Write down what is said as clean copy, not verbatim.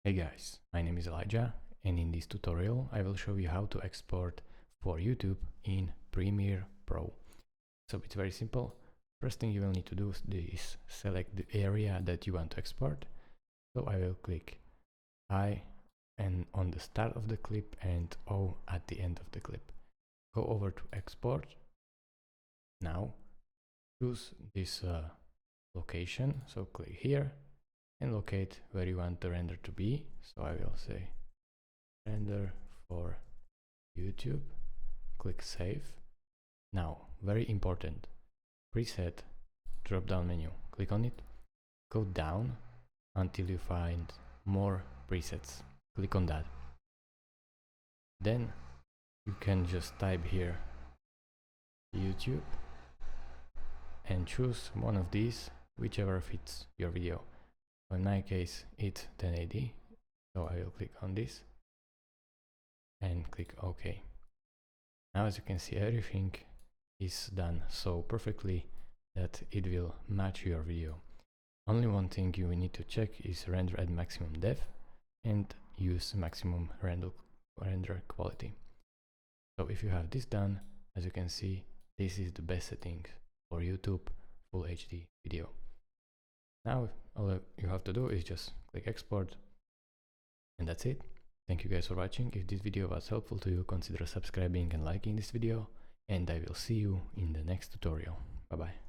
Hey guys, my name is Elijah, and in this tutorial I will show you how to export for YouTube in Premiere Pro. So it's very simple. First thing you will need to do is select the area that you want to export. So I will click I and on the start of the clip and O at the end of the clip. Go over to export. Now choose this location, so click here and locate where you want the render to be. So I will say render for YouTube, click save. Now, very important, preset drop down menu, click on it, go down until you find more presets, click on that. Then you can just type here YouTube and choose one of these, whichever fits your video. In my case it's 1080, so I will click on this and click OK. Now as you can see, everything is done so perfectly that it will match your video. Only one thing you need to check is render at maximum depth and use maximum render quality. So if you have this done, as you can see, this is the best setting for YouTube Full HD video. Now all you have to do is just click export, and that's it. Thank you guys for watching. If this video was helpful to you, consider subscribing and liking this video, and I will see you in the next tutorial. Bye bye.